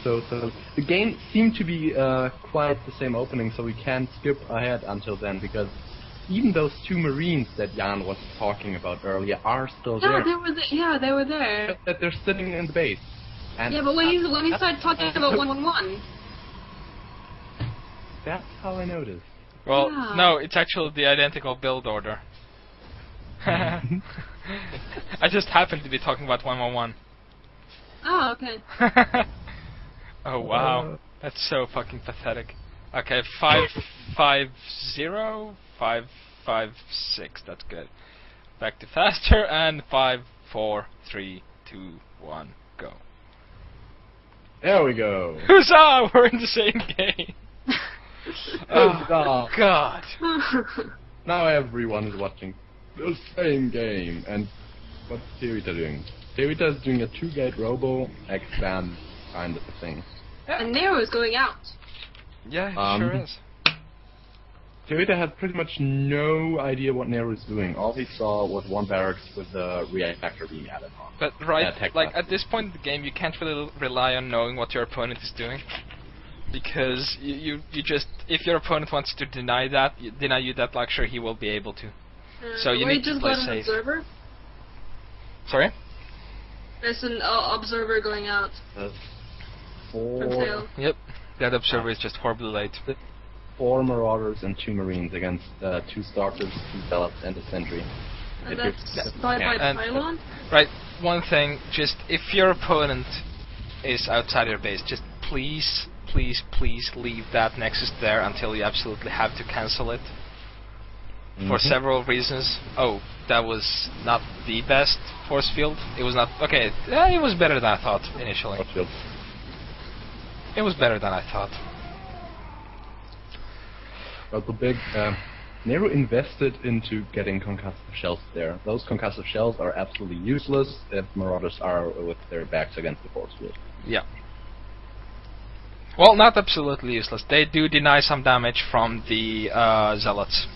So the game seemed to be quite the same opening, so we can skip ahead until then, because even those two Marines that Jan was talking about earlier are still there. They were there. Just that they're sitting in the base. And yeah, but when he started talking about 111. That's how I noticed. Well, yeah. No, it's actually the identical build order. I just happened to be talking about 111. Oh, okay. Oh wow, that's so fucking pathetic. Okay, 550, 556. That's good. Back to faster and 5, 4, 3, 2, 1, go. There we go. Huzzah! We're in the same game. Oh God. Now everyone is watching the same game. And what's Terita doing? Terita is doing a 2-gate robo expand kind of thing. And Nero is going out. Yeah, it sure is. Terita had pretty much no idea what Nero is doing. All he saw was one barracks with the reactor being added on. But like at this point in the game, you can't really rely on knowing what your opponent is doing, because you just, if your opponent wants to deny you that luxury, he will be able to. So you need to play safe. An observer? Sorry? There's an observer going out. From tail. Yep, that observer is just horribly late. 4 Marauders and 2 Marines against 2 Stalkers, 2 Zealots, and a Sentry. And that's by pylon? Right, one thing, just if your opponent is outside your base, just please leave that Nexus there until you absolutely have to cancel it. For several reasons. Oh, that was not the best force field. It was not... Okay, it was better than I thought initially. It was better than I thought. But the big... Nero invested into getting concussive shells there. Those concussive shells are absolutely useless if Marauders are with their backs against the force field. Yeah. Well, not absolutely useless. They do deny some damage from the Zealots.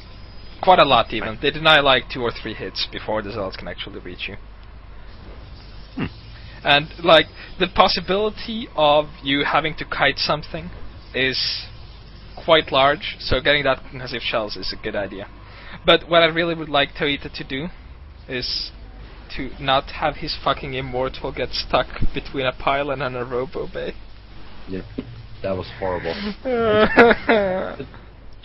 Quite a lot, even. They deny like 2 or 3 hits before the Zealots can actually reach you. And, like, the possibility of you having to kite something is quite large, so getting that concussive shells is a good idea. But what I really would like Toita to do is to not have his fucking Immortal get stuck between a pylon and a robo bay. Yep, that was horrible.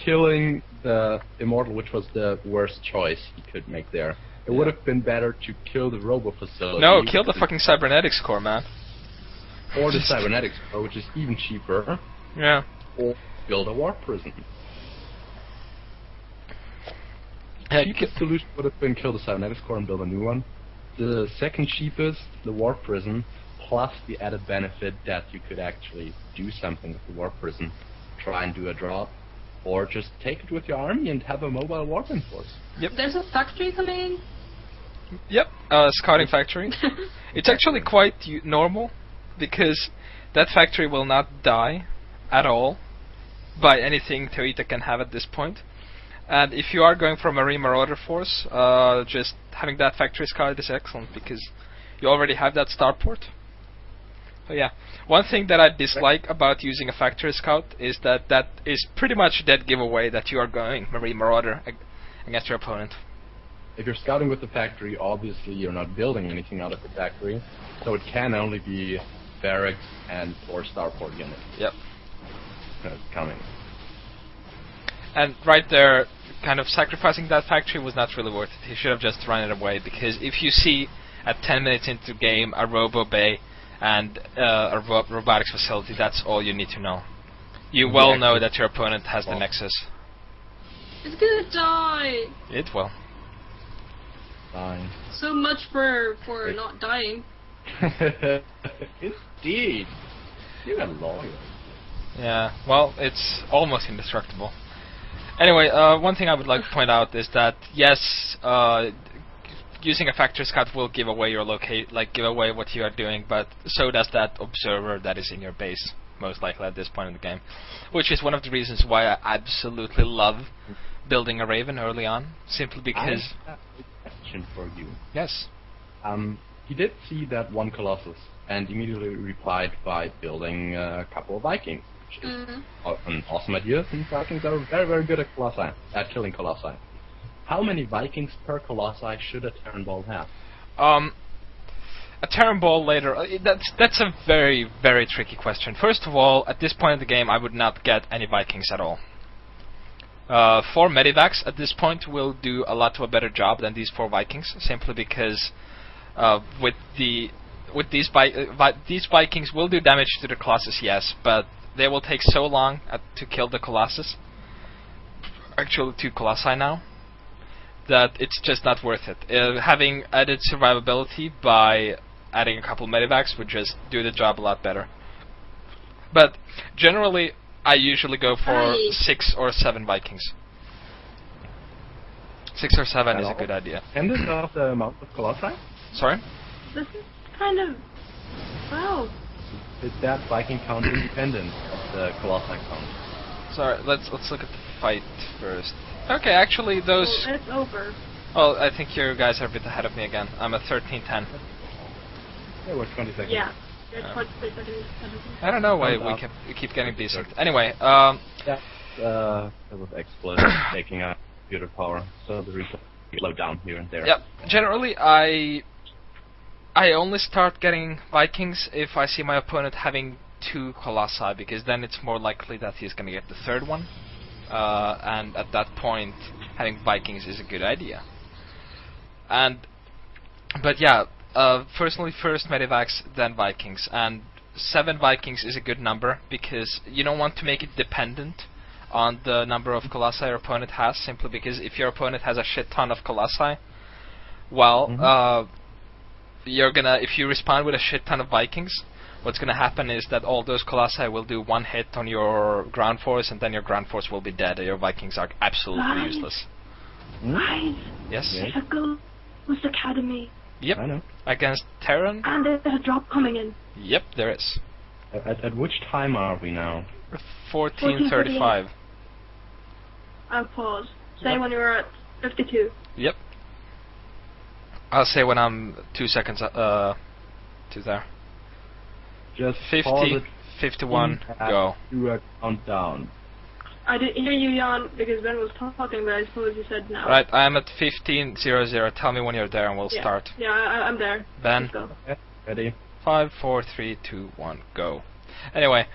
Killing the Immortal, which was the worst choice he could make there. It would have been better to kill the robo facility. No, kill the fucking Cybernetics core, man. Or the Cybernetics core, which is even cheaper. Yeah. Or build a warp prison. Yeah, The cheapest solution would have been kill the Cybernetics core and build a new one. The second cheapest, the warp prison, plus the added benefit that you could actually do something with the warp prison. Try and do a drop. Or just take it with your army and have a mobile warp force. Yep. There's a factory coming in? Yep, scouting factory. It's actually quite normal, because that factory will not die at all by anything Toita can have at this point. And if you are going for a Marine Marauder force, just having that factory scouted is excellent, because you already have that starport. So yeah, one thing that I dislike about using a factory scout is that that is pretty much a dead giveaway that you are going Marine Marauder against your opponent. If you're scouting with the factory, obviously you're not building anything out of the factory, so it can only be barracks and or starport units. Yep. Coming. And right there, kind of sacrificing that factory was not really worth it. He should have just run it away, because if you see at 10 minutes into the game a robo bay and a robotics facility, that's all you need to know. You well know that your opponent has the Nexus. It's gonna die! It will. Fine. So much for not dying. Indeed. You're a lawyer. Yeah, well, it's almost indestructible. Anyway, one thing I would like to point out is that, yes, using a factory scout will give away your give away what you are doing, but so does that observer that is in your base, most likely at this point in the game. Which is one of the reasons why I absolutely love building a Raven early on, simply because... I have a question for you. Yes. You did see that one Colossus and immediately replied by building a couple of Vikings, which is an awesome idea, since Vikings are very, very good at killing Colossi. How many Vikings per Colossi should a Terran Ball have? A Terran Ball later, that's a very, very tricky question. First of all, at this point in the game, I would not get any Vikings at all. 4 Medivacs at this point will do a lot of a better job than these 4 Vikings, simply because these Vikings will do damage to the Colossus, yes, but they will take so long to kill the Colossus, actually 2 Colossi now, that it's just not worth it. Having added survivability by adding a couple Medivacs would just do the job a lot better. But generally, I usually go for 6 or 7 Vikings. 6 or 7 is a good idea. Dependent on the amount of Colossi? Sorry? This is kind of... wow. Is that Viking count independent of the Colossi count? Sorry, let's look at the fight first. Okay, actually those... Well, it's over. Well, I think you guys are a bit ahead of me again. I'm at 13-10. Yeah, we're 20 seconds. Yeah. I don't know why we keep getting decent. Anyway, yeah, that was exploit taking out computer power, so the replay slowed down here and there. Yep. Generally, I only start getting Vikings if I see my opponent having 2 Colossi, because then it's more likely that he's going to get the 3rd one, and at that point, having Vikings is a good idea. But yeah. Personally, first Medivacs, then Vikings, and 7 Vikings is a good number because you don't want to make it dependent on the number of Colossi your opponent has, simply because if your opponent has a shit ton of Colossi, well, if you respond with a shit ton of Vikings, what's gonna happen is that all those Colossi will do 1 hit on your ground force, and then your ground force will be dead, and your Vikings are absolutely useless. Guys, Yes? there's a Ghost Academy. Yep. I know. Against Terran? And there's a drop coming in. Yep, there is. At which time are we now? 14:35. I'll pause. Say when you're at 52. Yep. I'll say when I'm 2 seconds to there. Just 50, 51, go. Do a countdown. I didn't hear you, Jan, because Ben was talking, but I suppose you said now. Right, I am at 15:00. Tell me when you're there and we'll start. Yeah, I'm there. Ben? Let's go. Okay, ready? 5, 4, 3, 2, 1, go. Anyway,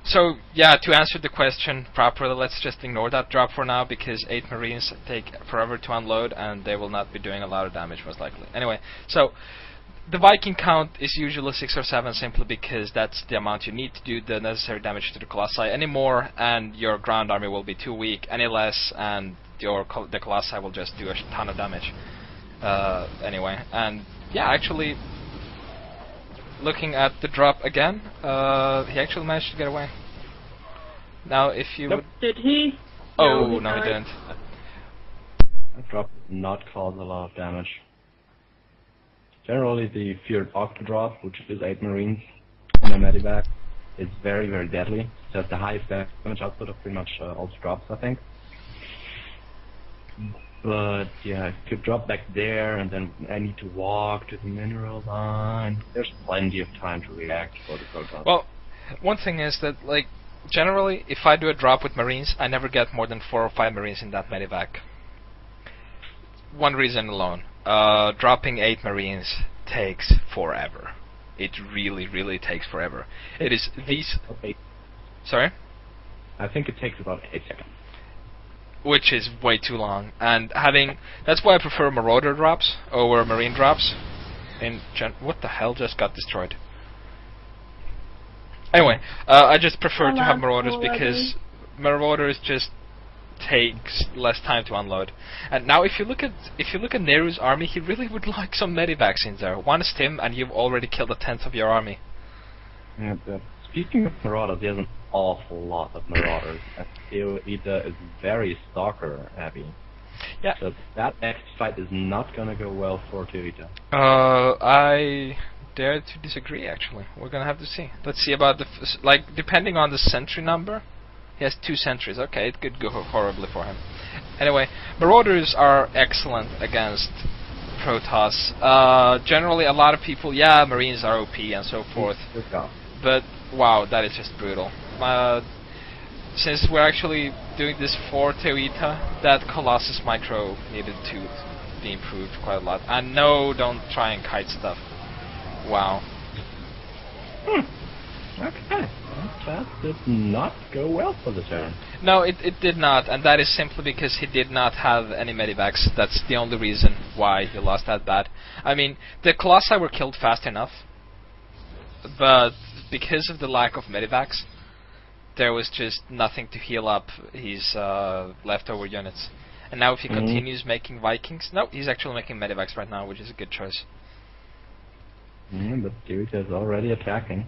so yeah, to answer the question properly, let's just ignore that drop for now, because 8 Marines take forever to unload and they will not be doing a lot of damage most likely. Anyway, so the Viking count is usually 6 or 7, simply because that's the amount you need to do the necessary damage to the Colossi. Any more and your ground army will be too weak, any less and the Colossi will just do a ton of damage. Anyway, and yeah, actually, looking at the drop again, he actually managed to get away. Now, if you would... Did he? Oh, no, he didn't. That drop did not cause a lot of damage. Generally, the feared Octo drop, which is 8 Marines in a Medivac, is very, very deadly. It has the highest damage output of pretty much all the drops, I think. But yeah, if you drop back there and then I need to walk to the mineral line, there's plenty of time to react for the proton. Well, one thing is that, like, generally, if I do a drop with Marines, I never get more than 4 or 5 Marines in that Medivac. One reason alone. Dropping 8 Marines takes forever. It really, really takes forever. It is these... Okay. Sorry? I think it takes about 8 seconds. Which is way too long. And having... That's why I prefer Marauder drops over Marine drops. What the hell just got destroyed? Anyway, I just prefer to have Marauders because Marauders just takes less time to unload. And now if you look at Neru's army, he really would like some Medivacs in there. One stim and you've already killed 1/10 of your army. Yeah, but speaking of Marauders, there's an awful lot of Marauders. Theoeta is very stalker heavy. Yeah. So that next fight is not gonna go well for Theoeta. I dare to disagree, actually. We're gonna have to see. Let's see about the... depending on the sentry number, he has 2 sentries. Okay, it could go horribly for him. Anyway, Marauders are excellent against Protoss. Generally, a lot of people, yeah, Marines are OP and so forth. But wow, that is just brutal. Since we're actually doing this for Teoita, that Colossus Micro needed to be improved quite a lot. And no, don't try and kite stuff. Wow. Okay. That did not go well for the turn. No, it did not, and that is simply because he did not have any medivacs. That's the only reason why he lost that bad. I mean, the Colossi were killed fast enough, but because of the lack of medivacs, there was just nothing to heal up his leftover units. And now if he continues making Vikings... No, he's actually making medivacs right now, which is a good choice. But Teoita is already attacking.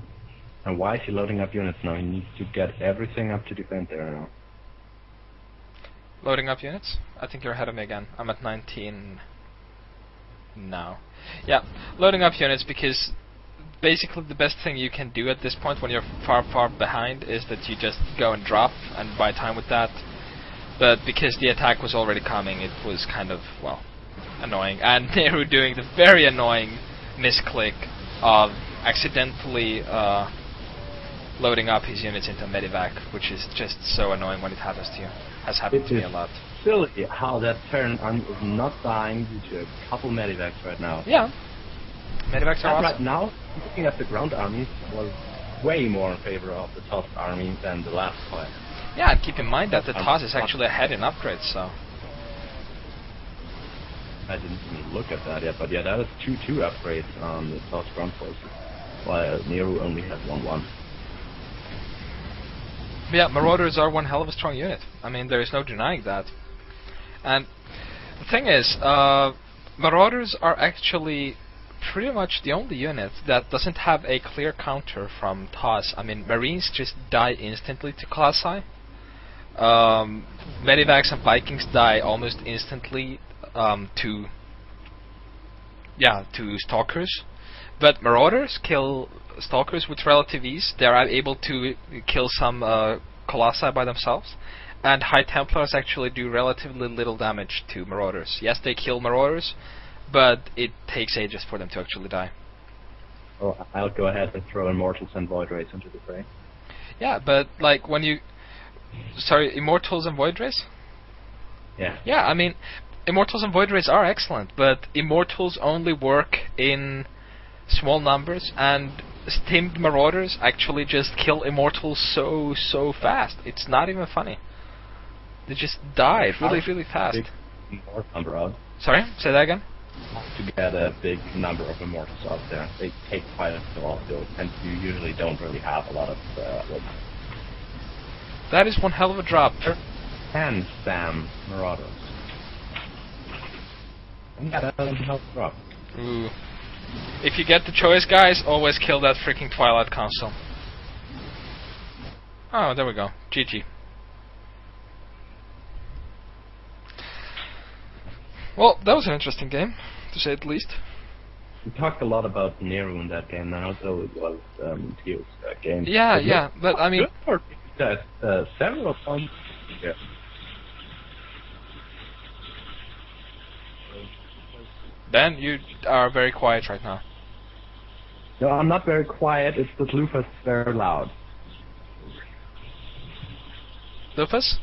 And why is he loading up units now? He needs to get everything up to defend there now. Loading up units? I think you're ahead of me again. I'm at 19 now. Yeah, loading up units because basically the best thing you can do at this point when you're far behind is that you just go and drop and buy time with that. But because the attack was already coming, it was kind of, well, annoying. And Nehru doing the very annoying misclick of accidentally loading up his units into medivac, which is just so annoying when it happens to you. Has happened to me a lot. Silly how that Terran army is not dying due to a couple medivacs right now. Yeah. Medivacs are awesome. Right now, looking at the ground armies, was way more in favor of the TOS army than the last fight. Yeah, and keep in mind that the TOS is actually ahead in upgrades, so... I didn't even look at that yet, but yeah, that is 2-2 upgrades on the TOS ground forces, while Nehru only has 1-1. Yeah, Marauders are one hell of a strong unit. I mean, there is no denying that. And the thing is, Marauders are actually pretty much the only unit that doesn't have a clear counter from TOS. I mean, Marines just die instantly to Colossi. Medivacs and Vikings die almost instantly to Stalkers. But Marauders kill Stalkers with relative ease. They are able to kill some Colossi by themselves. And High Templars actually do relatively little damage to Marauders. Yes, they kill Marauders, but it takes ages for them to actually die. Oh, I'll go ahead and throw Immortals and Void Rays into the fray. Yeah, but like when you... Sorry, Immortals and Void Rays? Yeah. Yeah, I mean, Immortals and Void Rays are excellent, but Immortals only work in small numbers, and Stimmed Marauders actually just kill Immortals so fast. It's not even funny. They just die really fast. More number out. Sorry, say that again? To get a big number of Immortals out there, they take quite a while to do, and you usually don't really have a lot of that is one hell of a drop. And Sam Marauders. Yeah, that is a hell of a drop. Ooh. If you get the choice, guys, always kill that freaking Twilight Council. Oh, there we go. GG. Well, that was an interesting game, to say the least. We talked a lot about Nehru in that game, and also it was Teo's game. Yeah, but I mean... several times... Yeah. Ben, you are very quiet right now. No, I'm not very quiet, it's that Lufus is very loud. Lufus?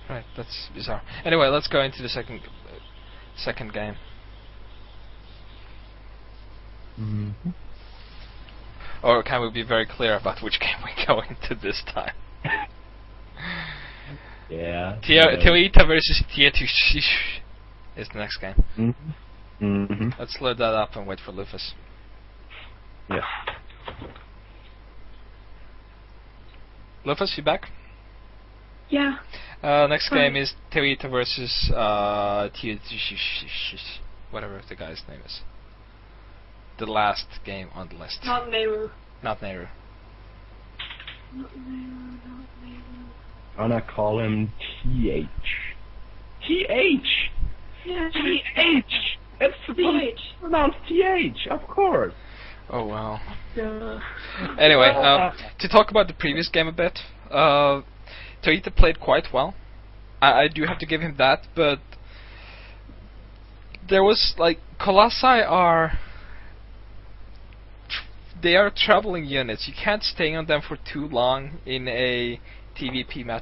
Right, that's bizarre. Anyway, let's go into the second game. Mm-hmm. Or can we be very clear about which game we go into this time? Yeah. Teoita versus Tietush is the next game. Mm-hmm. Mm-hmm. Let's load that up and wait for Lufus. Yeah. Lufus, you back? Yeah. Next game is Teoita versus whatever the guy's name is. The last game on the list. Not Nehru. Not Nehru. Not Nehru. I'm gonna call him TH. TH! Yeah. TH! It's supposed to pronounce TH, of course. Oh wow. Duh. Anyway, to talk about the previous game a bit, Teoita played quite well. I do have to give him that, but there was like Colossi are they are traveling units. You can't stay on them for too long in a TVP match.